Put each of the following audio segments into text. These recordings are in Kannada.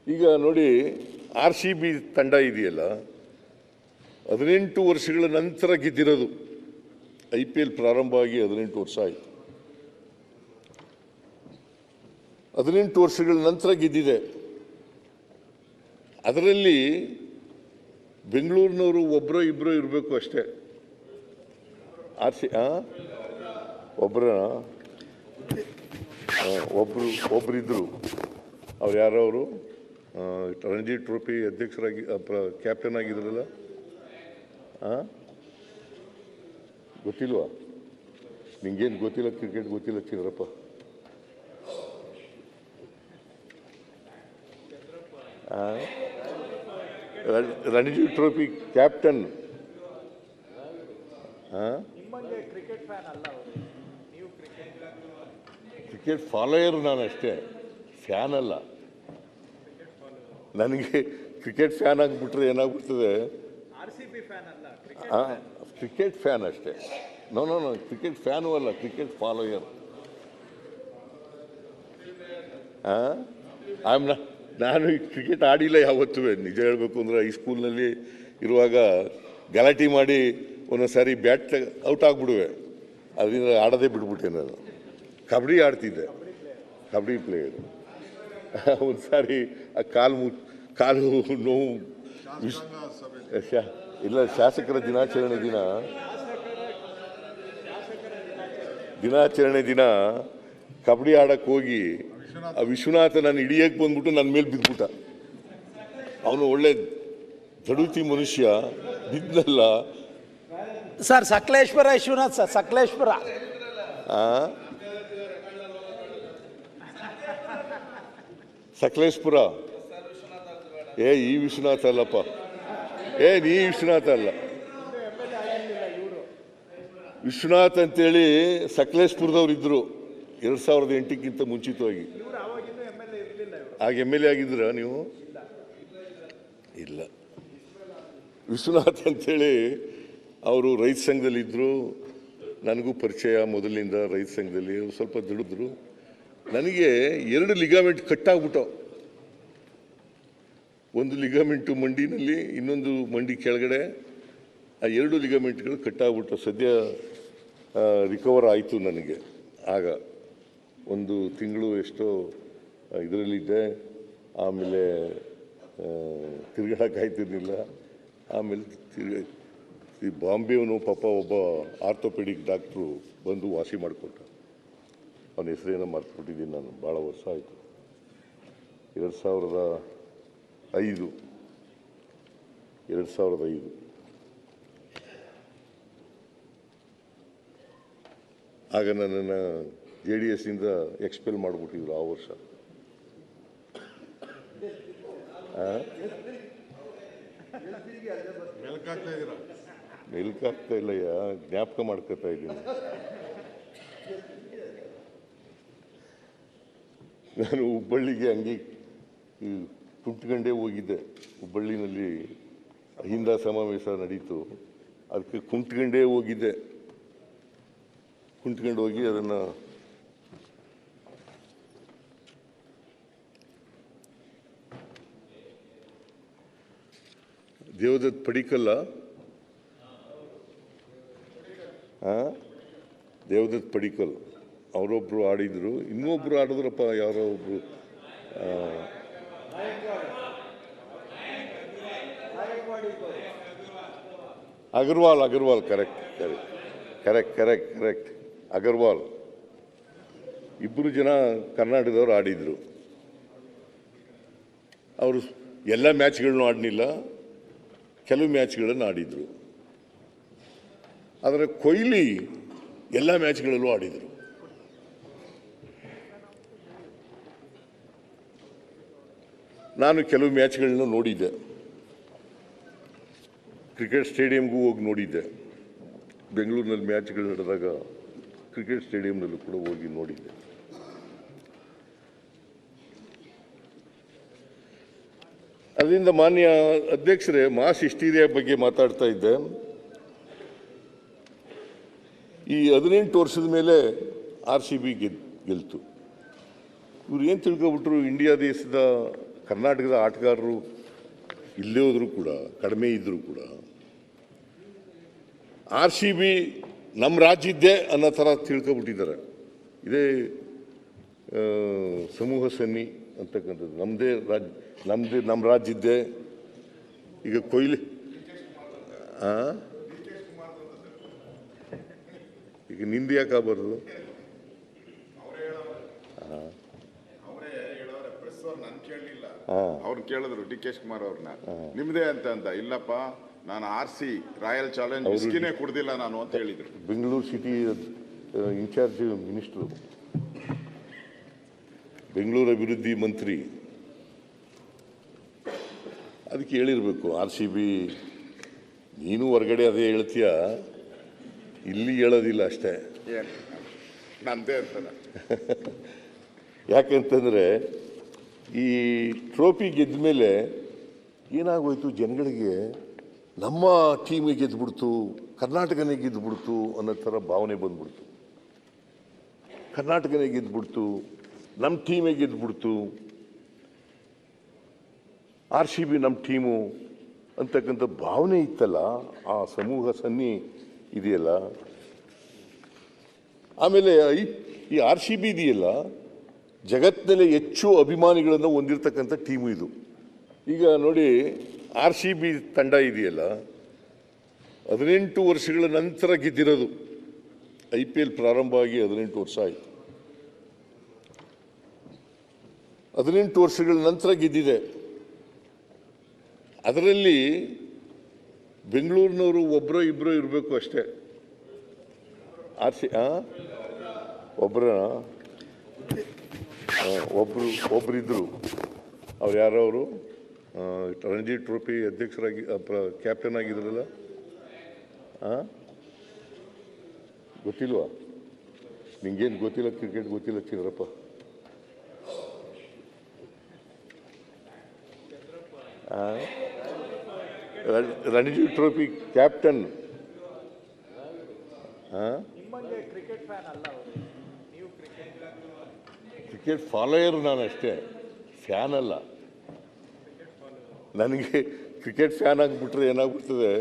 ಈಗ ನೋಡಿ RCB ತಂಡ ಇದೆಯಲ್ಲ 18 ವರ್ಷಗಳ ನಂತರ ಗೆದ್ದಿರೋದು. IPL ಪ್ರಾರಂಭ ಆಗಿ 18 ವರ್ಷ ಆಯಿತು. 18 ವರ್ಷಗಳ ನಂತರ ಗೆದ್ದಿದೆ. ಅದರಲ್ಲಿ ಬೆಂಗಳೂರಿನವರು ಒಬ್ಬರೋ ಇಬ್ಬರೋ ಇರಬೇಕು ಅಷ್ಟೇ. ಒಬ್ಬರಿದ್ದರು. ಅವ್ರು ಯಾರವರು ರಣಜಿ ಟ್ರೋಫಿ ಅಧ್ಯಕ್ಷರಾಗಿ ಕ್ಯಾಪ್ಟನ್ ಆಗಿದ್ರಲ್ಲ, ಗೊತ್ತಿಲ್ವಾ ನಿಂಗೇನು ಗೊತ್ತಿಲ್ಲ? ಕ್ರಿಕೆಟ್ ಗೊತ್ತಿಲ್ಲ ಚಿನ್ನರಪ್ಪ. Ranji trophy captain. Cricket follower ನಾನು ಅಷ್ಟೇ, ಫ್ಯಾನ್ ಅಲ್ಲ. ನನಗೆ ಕ್ರಿಕೆಟ್ ಫ್ಯಾನ್ ಆಗಿಬಿಟ್ರೆ ಏನಾಗ್ಬಿಡ್ತದೆ, ಕ್ರಿಕೆಟ್ ಫ್ಯಾನ್ ಅಷ್ಟೇ. ನೋ ಕ್ರಿಕೆಟ್ ಫ್ಯಾನು ಅಲ್ಲ, ಕ್ರಿಕೆಟ್ ಫಾಲೋಯರ್. ನಾನು ಕ್ರಿಕೆಟ್ ಆಡಿಲ್ಲ ಯಾವತ್ತೂ. ನಿಜ ಹೇಳಬೇಕು ಅಂದರೆ ಹೈಸ್ಕೂಲ್ನಲ್ಲಿ ಇರುವಾಗ ಗಲಾಟೆ ಮಾಡಿ ಒಂದೊಂದ್ಸಾರಿ ಬ್ಯಾಟ್ ಔಟ್ ಆಗಿಬಿಡುವೆ. ಅದರಿಂದ ಆಡೋದೇ ಬಿಟ್ಬಿಟ್ಟೆ ನಾನು. ಕಬಡ್ಡಿ ಆಡ್ತಿದ್ದೆ, ಕಬಡ್ಡಿ ಪ್ಲೇಯರ್. ಒಂದು ಸಾರಿ ಆ ಕಾಲು ನೋವು ಇಲ್ಲ, ಶಾಸಕರ ದಿನಾಚರಣೆ ದಿನ ಕಬಡ್ಡಿ ಆಡಕ್ಕೆ ಹೋಗಿ ಆ ವಿಶ್ವನಾಥ ನಾನು ಹಿಡಿಯಕ್ಕೆ ಬಂದ್ಬಿಟ್ಟು ನನ್ನ ಮೇಲೆ ಬಿದ್ದುಬಿಟ್ಟ. ಅವನು ಒಳ್ಳೆ ದಡುತಿ ಮನುಷ್ಯ, ಬಿದ್ದಲ್ಲ ಸರ್. ಸಕಲೇಶ್ವರ ವಿಶ್ವನಾಥ್ ಸರ್, ಸಕಲೇಶ್ವರ. ಸಕಲೇಶ್ಪುರ. ಈ ವಿಶ್ವನಾಥ ಅಲ್ಲಪ್ಪ, ನೀ ವಿಶ್ವನಾಥ ಅಲ್ಲ. ವಿಶ್ವನಾಥ್ ಅಂತೇಳಿ ಸಕಲೇಶ್ಪುರದವ್ರು ಇದ್ರು 2008ಕ್ಕಿಂತ ಮುಂಚಿತವಾಗಿ. ಆಗ MLA ಆಗಿದ್ರ ನೀವು? ಇಲ್ಲ. ವಿಶ್ವನಾಥ್ ಅಂತೇಳಿ ಅವರು ರೈತ ಸಂಘದಲ್ಲಿದ್ದರು. ನನಗೂ ಪರಿಚಯ ಮೊದಲಿನಿಂದ ರೈತ ಸಂಘದಲ್ಲಿ. ಸ್ವಲ್ಪ ದುಡಿದ್ರು. ನನಗೆ 2 ಲಿಗಾಮೆಂಟ್ ಕಟ್ಟಾಗ್ಬಿಟ್ಟವು. ಒಂದು ಲಿಗಾಮೆಂಟು ಮಂಡಿನಲ್ಲಿ, ಇನ್ನೊಂದು ಮಂಡಿ ಕೆಳಗಡೆ. ಆ 2 ಲಿಗಾಮೆಂಟ್ಗಳು ಕಟ್ಟಾಗ್ಬಿಟ್ಟು ಸದ್ಯ ರಿಕವರ್ ಆಯಿತು ನನಗೆ. ಆಗ ಒಂದು ತಿಂಗಳು ಎಷ್ಟೋ ಇದರಲ್ಲಿದ್ದೆ. ಆಮೇಲೆ ತಿರುಗಾಡಕ್ಕಾಯ್ತಿರ್ಲಿಲ್ಲ. ಆಮೇಲೆ ಈ ಬಾಂಬೆಯವನು ಪಾಪ ಒಬ್ಬ ಆರ್ಥೋಪೆಡಿಕ್ ಡಾಕ್ಟ್ರು ಬಂದು ವಾಸಿ ಮಾಡಿಕೊಟ್ಟ. ಅವನ ಹೆಸರೇನೋ ಮರ್ತುಬಿಟ್ಟಿದ್ದೀನಿ ನಾನು, ಭಾಳ ವರ್ಷ ಆಯಿತು. 2005 ಆಗ ನನ್ನನ್ನು JDS-ಇಂದ ಎಕ್ಸ್ಪೆಲ್ ಮಾಡಿಬಿಟ್ಟಿದ್ರು ಆ ವರ್ಷ. ಮೆಲ್ಕಾಗ್ತಾ ಇಲ್ಲಯ್ಯ, ಜ್ಞಾಪಕ ಮಾಡ್ಕೊತಾ ಇದ್ದೀನಿ. ನಾನು ಹುಬ್ಬಳ್ಳಿಗೆ ಹಂಗೆ ಕುಂತ್ಕೊಂಡೇ ಹೋಗಿದ್ದೆ. ಹುಬ್ಬಳ್ಳಿನಲ್ಲಿ ಅಹಿಂದ ಸಮಾವೇಶ ನಡೀತು, ಅದಕ್ಕೆ ಕುಂತ್ಕೊಂಡೇ ಹೋಗಿದ್ದೆ. ಕುಂತ್ಕೊಂಡು ಹೋಗಿ ಅದನ್ನು ದೇವದತ್ ಪಡಿಕಲ್ಲ, ದೇವದತ್ ಪಡಿಕಲ್ ಅವರೊಬ್ಬರು ಆಡಿದರು. ಇನ್ನೊಬ್ಬರು ಆಡಿದ್ರಪ್ಪ, ಯಾರೋ ಒಬ್ಬರು ಅಗರ್ವಾಲ್. ಕರೆಕ್ಟ್ ಅಗರ್ವಾಲ್. 2 ಜನ ಕರ್ನಾಟಕದವರು ಆಡಿದರು. ಅವರು ಎಲ್ಲ ಮ್ಯಾಚ್ಗಳನ್ನು ಆಡಲಿಲ್ಲ, ಕೆಲವು ಮ್ಯಾಚ್ಗಳನ್ನು ಆಡಿದರು. ಆದರೆ ಕೊಹ್ಲಿ ಎಲ್ಲ ಮ್ಯಾಚ್ಗಳಲ್ಲೂ ಆಡಿದರು. ನಾನು ಕೆಲವು ಮ್ಯಾಚ್ಗಳನ್ನ ನೋಡಿದ್ದೆ. ಕ್ರಿಕೆಟ್ ಸ್ಟೇಡಿಯಂಗೂ ಹೋಗಿ ನೋಡಿದ್ದೆ. ಬೆಂಗಳೂರಿನಲ್ಲಿ ಮ್ಯಾಚ್ಗಳು ನಡೆದಾಗ ಕ್ರಿಕೆಟ್ ಸ್ಟೇಡಿಯಂನಲ್ಲೂ ಕೂಡ ಹೋಗಿ ನೋಡಿದ್ದೆ. ಅದರಿಂದ ಮಾನ್ಯ ಅಧ್ಯಕ್ಷರೇ, ಮಾಸ್ ಹಿಸ್ಟೀರಿಯಾ ಬಗ್ಗೆ ಮಾತಾಡ್ತಾ ಇದ್ದೆ. ಈ 18 ವರ್ಷದ ಮೇಲೆ RCB ಗೆಲ್ತು. ಇವ್ರು ಏನು ತಿಳ್ಕೊಬಿಟ್ರು, ಇಂಡಿಯಾ ದೇಶದ ಕರ್ನಾಟಕದ ಆಟಗಾರರು ಇಲ್ಲೇ ಹೋದರೂ ಕೂಡ ಕಡಿಮೆ ಇದ್ದರೂ ಕೂಡ RCB ನಮ್ಮ ರಾಜ್ಯದ್ದೇ ಅನ್ನೋ ಥರ ತಿಳ್ಕೊಬಿಟ್ಟಿದ್ದಾರೆ. ಇದೇ ಸಮೂಹ ಸನ್ನಿ ಅಂತಕ್ಕಂಥದ್ದು ನಮ್ಮ ರಾಜ್ಯದ್ದೇ. ಈಗ ಕೊಹ್ಲಿ ಈಗ ನಿಂದು ಯಾಕೆ ಆಗಬಾರ್ದು? ಅವ್ರು ಕೇಳಿದ್ರು ಡಿ ಕೆ ಶಿವಕುಮಾರ್ ಅವ್ರನ್ನ, ನಿಮ್ದೇ ಅಂತ ಇಲ್ಲಪ್ಪ, ನಾನು RC ರಾಯಲ್ ಚಾಲೆಂಜ್ ವಿಸ್ಕಿನೇ ಕುಡ್ದಿಲ್ಲ ನಾನು ಅಂತ ಹೇಳಿದ್ರು. Bengaluru city incharge minister, Bengaluru ಅಭಿವೃದ್ಧಿ ಮಂತ್ರಿ, ಅದಕ್ಕೆ ಹೇಳಿರ್ಬೇಕು RCB ನೀನು ಹೊರಗಡೆ ಅದೇ ಹೇಳ್ತೀಯ, ಇಲ್ಲಿ ಹೇಳೋದಿಲ್ಲ ಅಷ್ಟೇ. ನಂದೇ ಅಂತಾನೆ. ಯಾಕಂತಂದರೆ ಈ ಟ್ರೋಫಿ ಗೆದ್ದ ಮೇಲೆ ಏನಾಗೋಯ್ತು, ಜನಗಳಿಗೆ ನಮ್ಮ ಟೀಮಿಗೆ ಗೆದ್ದುಬಿಡ್ತು, ಕರ್ನಾಟಕನೇ ಗೆದ್ದುಬಿಡ್ತು ಅನ್ನೋ ಥರ ಭಾವನೆ ಬಂದ್ಬಿಡ್ತು. ಕರ್ನಾಟಕನೇ ಗೆದ್ದುಬಿಡ್ತು, ನಮ್ಮ ಟೀಮೇ ಗೆದ್ದುಬಿಡ್ತು, RCB ನಮ್ಮ ಟೀಮು ಅಂತಕ್ಕಂಥ ಭಾವನೆ ಇತ್ತಲ್ಲ, ಆ ಸಮೂಹ ಸನ್ನಿ ಇದೆಯಲ್ಲ. ಆಮೇಲೆ ಈ RCB ಇದೆಯಲ್ಲ, ಜಗತ್ತಿನಲ್ಲಿ ಹೆಚ್ಚು ಅಭಿಮಾನಿಗಳನ್ನು ಹೊಂದಿರತಕ್ಕಂಥ ಟೀಮು ಇದು. ಈಗ ನೋಡಿ, RCB ತಂಡ ಇದೆಯಲ್ಲ, 18 ವರ್ಷಗಳ ನಂತರ ಗೆದ್ದಿರೋದು. IPL ಪ್ರಾರಂಭ ಆಗಿ 18 ವರ್ಷ ಆಯಿತು. 18 ವರ್ಷಗಳ ನಂತರ ಗೆದ್ದಿದೆ. ಅದರಲ್ಲಿ ಬೆಂಗಳೂರಿನವರು ಒಬ್ಬರೋ ಇಬ್ಬರೋ ಇರಬೇಕು ಅಷ್ಟೇ. ಒಬ್ಬರಿದ್ದರು. ಅವ್ರು ಯಾರವರು ರಣಜಿ ಟ್ರೋಫಿ ಅಧ್ಯಕ್ಷರಾಗಿ ಕ್ಯಾಪ್ಟನ್ ಆಗಿದ್ರಲ್ಲ, ಗೊತ್ತಿಲ್ವಾ ನಿಂಗೇನು ಗೊತ್ತಿಲ್ಲ, ಕ್ರಿಕೆಟ್ ಗೊತ್ತಿಲ್ಲ ಚಿನ್ನರಪ್ಪ. Ranji trophy captain. Cricket follower ನಾನು ಅಷ್ಟೇ, ಫ್ಯಾನ್ ಅಲ್ಲ. ನನಗೆ ಕ್ರಿಕೆಟ್ ಫ್ಯಾನ್ ಆಗಿಬಿಟ್ರೆ ಏನಾಗ್ಬಿಡ್ತದೆ,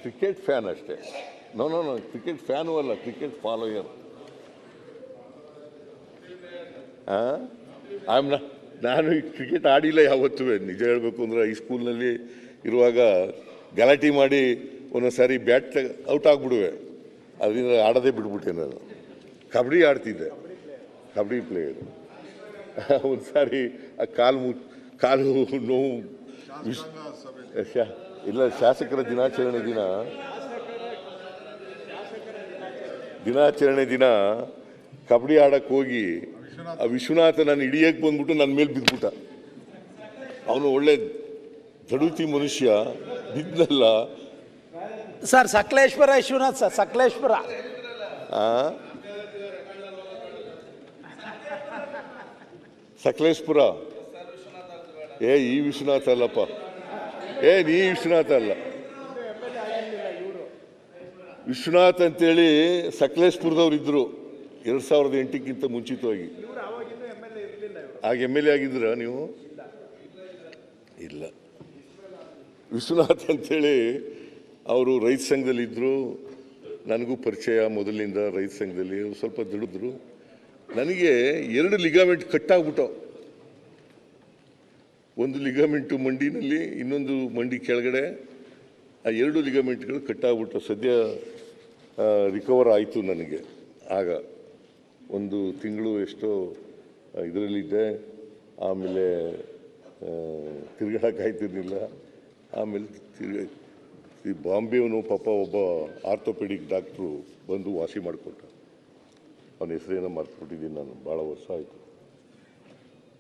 ಕ್ರಿಕೆಟ್ ಫ್ಯಾನ್ ಅಷ್ಟೇ. ನೋ ಕ್ರಿಕೆಟ್ ಫ್ಯಾನು ಅಲ್ಲ, ಕ್ರಿಕೆಟ್ ಫಾಲೋಯರ್. ನಾನು ಕ್ರಿಕೆಟ್ ಆಡಿಲ್ಲ ಯಾವತ್ತೂ. ನಿಜ ಹೇಳಬೇಕು ಅಂದರೆ ಹೈಸ್ಕೂಲ್ನಲ್ಲಿ ಇರುವಾಗ ಗಲಾಟೆ ಮಾಡಿ ಒಂದೊಂದ್ಸಾರಿ ಬ್ಯಾಟ್ ಔಟ್ ಆಗಿಬಿಡುವೆ, ಅದರಿಂದ ಆಡೋದೇ ಬಿಟ್ಬಿಟ್ಟೆ. ನಾನು ಕಬಡ್ಡಿ ಆಡ್ತಿದ್ದೆ, ಕಬಡ್ಡಿ ಪ್ಲೇಯರ್. ಒಂದು ಸಾರಿ ಆ ಕಾಲು ನೋವು ಇಲ್ಲ, ಶಾಸಕರ ದಿನಾಚರಣೆ ದಿನ ಕಬಡ್ಡಿ ಆಡಕ್ಕೆ ಹೋಗಿ ಆ ವಿಶ್ವನಾಥ ನಾನು ಹಿಡಿಯಕ್ಕೆ ಬಂದ್ಬಿಟ್ಟು ನನ್ನ ಮೇಲೆ ಬಿದ್ದುಬಿಟ್ಟ. ಅವನು ಒಳ್ಳೆ ದಡುತಿ ಮನುಷ್ಯ, ಬಿದ್ದಲ್ಲ. Sir Sakaleshwara Vishwanath sir, Sakaleshwara. ಸಕಲೇಶ್ಪುರ. ಈ ವಿಶ್ವನಾಥ ಅಲ್ಲಪ್ಪ, ನೀ ವಿಶ್ವನಾಥ ಅಲ್ಲ. ವಿಶ್ವನಾಥ್ ಅಂತೇಳಿ ಸಕಲೇಶ್ಪುರದವ್ರು ಇದ್ರು 2008ಕ್ಕಿಂತ ಮುಂಚಿತವಾಗಿ. ಆಗ MLA ಆಗಿದ್ರ ನೀವು? ಇಲ್ಲ. ವಿಶ್ವನಾಥ್ ಅಂತೇಳಿ ಅವರು ರೈತ ಸಂಘದಲ್ಲಿದ್ದರು, ನನಗೂ ಪರಿಚಯ ಮೊದಲಿನಿಂದ. ರೈತ ಸಂಘದಲ್ಲಿ ಸ್ವಲ್ಪ ದುಡಿದ್ರು. ನನಗೆ 2 ಲಿಗಾಮೆಂಟ್ ಕಟ್ಟಾಗ್ಬಿಟ್ಟು, ಒಂದು ಲಿಗಾಮೆಂಟು ಮಂಡಿನಲ್ಲಿ, ಇನ್ನೊಂದು ಮಂಡಿ ಕೆಳಗಡೆ. ಆ 2 ಲಿಗಾಮೆಂಟ್ಗಳು ಕಟ್ಟಾಗ್ಬಿಟ್ಟು ಸದ್ಯ ರಿಕವರ್ ಆಯಿತು ನನಗೆ. ಆಗ ಒಂದು ತಿಂಗಳು ಎಷ್ಟೋ ಇದರಲ್ಲಿದ್ದೆ. ಆಮೇಲೆ ತಿರ್ಗಾಡಕ್ಕಾಯ್ತಿರ್ಲಿಲ್ಲ. ಆಮೇಲೆ ಈ ಬಾಂಬೆಯವನು ಪಾಪ ಒಬ್ಬ ಆರ್ಥೋಪೆಡಿಕ್ ಡಾಕ್ಟ್ರು ಬಂದು ವಾಸಿ ಮಾಡಿಕೊಟ್ಟ. ಅವನ ಹೆಸರೇನೋ ಮರ್ತುಬಿಟ್ಟಿದ್ದೀನಿ ನಾನು, ಭಾಳ ವರ್ಷ ಆಯಿತು.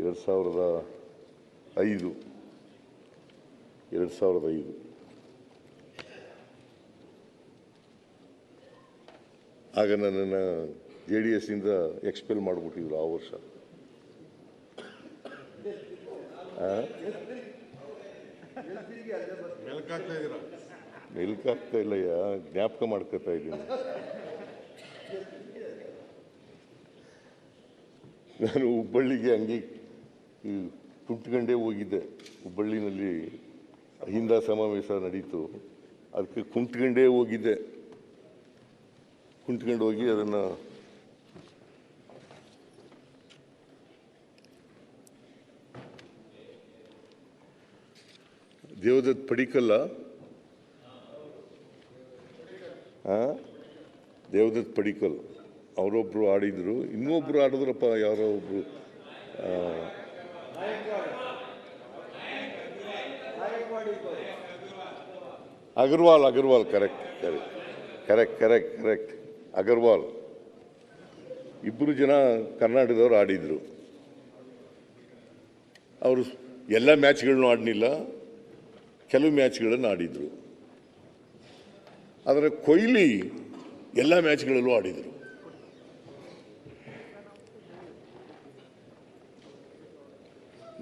2005 ಆಗ ನನ್ನನ್ನು JDS-ಇಂದ ಎಕ್ಸ್ಪೆಲ್ ಮಾಡಿಬಿಟ್ಟಿದ್ರು ಆ ವರ್ಷ. ಮೆಲ್ಕಾಗ್ತಾ ಇಲ್ಲಯ್ಯ, ಜ್ಞಾಪಕ ಮಾಡ್ಕೊತಾ ಇದ್ದೀನಿ. ನಾನು ಹುಬ್ಬಳ್ಳಿಗೆ ಹಂಗೆ ಈ ಕುಂಟ್ಕಂಡೇ ಹೋಗಿದ್ದೆ. ಹುಬ್ಬಳ್ಳಿನಲ್ಲಿ ಅಹಿಂದ ಸಮಾವೇಶ ನಡೀತು, ಅದಕ್ಕೆ ಕುಂಟ್ಕಂಡೇ ಹೋಗಿದ್ದೆ. ಕುಂಟ್ಕೊಂಡು ಹೋಗಿ ಅದನ್ನು ದೇವದತ್ ಪಡಿಕಲ್ಲ, ದೇವದತ್ ಪಡಿಕಲ್ ಅವರೊಬ್ರು ಆಡಿದ್ರು, ಇನ್ನೊಬ್ರು ಆಡಿದ್ರಪ್ಪ, ಯಾರೋ ಒಬ್ರು ಅಗರ್ವಾಲ್ ಕರೆಕ್ಟ್ ಅಗರ್ವಾಲ್. ಇಬ್ಬರು ಜನ ಕರ್ನಾಟಕದವ್ರು ಆಡಿದ್ರು. ಅವರು ಎಲ್ಲ ಮ್ಯಾಚ್ಗಳನ್ನು ಆಡಲಿಲ್ಲ, ಕೆಲವು ಮ್ಯಾಚ್ಗಳನ್ನು ಆಡಿದ್ರು. ಆದರೆ ಕೊಹ್ಲಿ ಎಲ್ಲ ಮ್ಯಾಚ್ಗಳಲ್ಲೂ ಆಡಿದರು.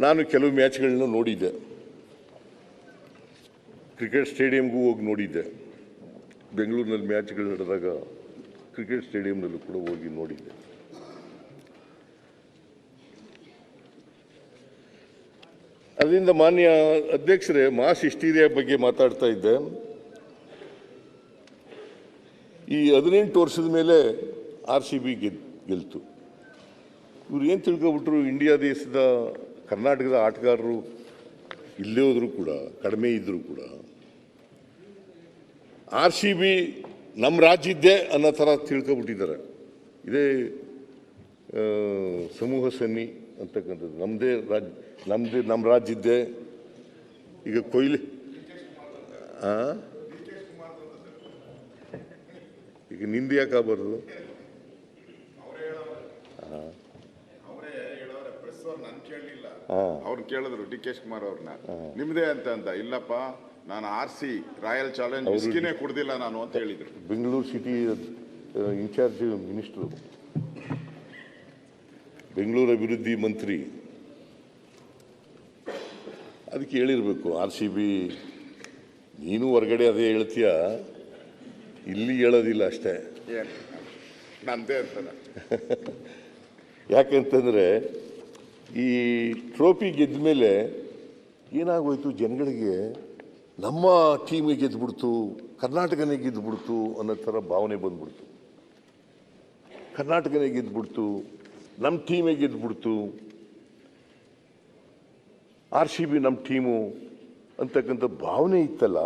ನಾನು ಕೆಲವು ಮ್ಯಾಚ್ಗಳನ್ನ ನೋಡಿದ್ದೆ, ಕ್ರಿಕೆಟ್ ಸ್ಟೇಡಿಯಂಗೂ ಹೋಗಿ ನೋಡಿದ್ದೆ. ಬೆಂಗಳೂರಿನಲ್ಲಿ ಮ್ಯಾಚ್ಗಳು ನಡೆದಾಗ ಕ್ರಿಕೆಟ್ ಸ್ಟೇಡಿಯಂನಲ್ಲೂ ಕೂಡ ಹೋಗಿ ನೋಡಿದ್ದೆ. ಅದರಿಂದ ಮಾನ್ಯ ಅಧ್ಯಕ್ಷರೇ, ಮಾಸ್ ಹಿಸ್ಟೀರಿಯಾ ಬಗ್ಗೆ ಮಾತಾಡ್ತಾ ಇದ್ದೆ. ಈ 18 ವರ್ಷದ ಮೇಲೆ RCB ಗೆಲ್ತು. ಇವ್ರು ಏನು ತಿಳ್ಕೊಬಿಟ್ರು, ಇಂಡಿಯಾ ದೇಶದ ಕರ್ನಾಟಕದ ಆಟಗಾರರು ಇಲ್ಲೇ ಹೋದ್ರು ಕೂಡ, ಕಡಿಮೆ ಇದ್ದರೂ ಕೂಡ RCB ನಮ್ಮ ರಾಜ್ಯದ್ದೇ ಅನ್ನೋ ಥರ ತಿಳ್ಕೊಬಿಟ್ಟಿದ್ದಾರೆ. ಇದೇ ಸಮೂಹ ಸನ್ನಿ ಅಂತಕ್ಕಂಥದ್ದು ನಮ್ಮ ರಾಜ್ಯದ್ದೇ. ಈಗ ಕೊಹ್ಲಿ ಈಗ ನಿಂದು ಯಾಕಾಗಬಾರ್ದು? ಅವ್ರು ಕೇಳಿದ್ರು DK ಶಿವಕುಮಾರ್ ಅವ್ರನ್ನ, ನಿಮ್ದೇ ಅಂತ ಇಲ್ಲಪ್ಪ, ನಾನು RC ರಾಯಲ್ ಚಾಲೆಂಜ್ ವಿಸ್ಕಿನೇ ಕುಡ್ದಿಲ್ಲ ನಾನು ಅಂತ ಹೇಳಿದ್ರು. Bengaluru city incharge minister, Bengaluru ಅಭಿವೃದ್ಧಿ ಮಂತ್ರಿ, ಅದಕ್ಕೆ ಹೇಳಿರ್ಬೇಕು. RCB ನೀನು ಹೊರಗಡೆ ಅದೇ ಹೇಳ್ತೀಯ, ಇಲ್ಲಿ ಹೇಳೋದಿಲ್ಲ ಅಷ್ಟೇ. ನಂದೇ ಅಂತಾನೆ. ಯಾಕಂತಂದರೆ ಈ ಟ್ರೋಫಿ ಗೆದ್ದ ಮೇಲೆ ಏನಾಗೋಯ್ತು, ಜನಗಳಿಗೆ ನಮ್ಮ ಟೀಮಿಗೆ ಗೆದ್ದುಬಿಡ್ತು, ಕರ್ನಾಟಕನೇ ಗೆದ್ದುಬಿಡ್ತು ಅನ್ನೋ ಥರ ಭಾವನೆ ಬಂದ್ಬಿಡ್ತು. ಕರ್ನಾಟಕನೇ ಗೆದ್ದುಬಿಡ್ತು, ನಮ್ಮ ಟೀಮೇ ಗೆದ್ದುಬಿಡ್ತು, RCB ನಮ್ಮ ಟೀಮು ಅಂತಕ್ಕಂಥ ಭಾವನೆ ಇತ್ತಲ್ಲ,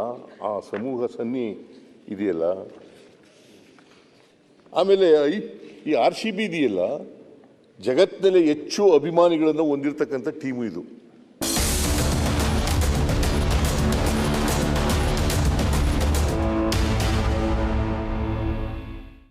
ಆ ಸಮೂಹ ಸನ್ನಿ ಇದೆಯಲ್ಲ. ಆಮೇಲೆ ಈ RCB ಇದೆಯಲ್ಲ, ಜಗತ್ತಿನಲ್ಲಿ ಹೆಚ್ಚು ಅಭಿಮಾನಿಗಳನ್ನು ಹೊಂದಿರತಕ್ಕಂಥ ಟೀಮು ಇದು.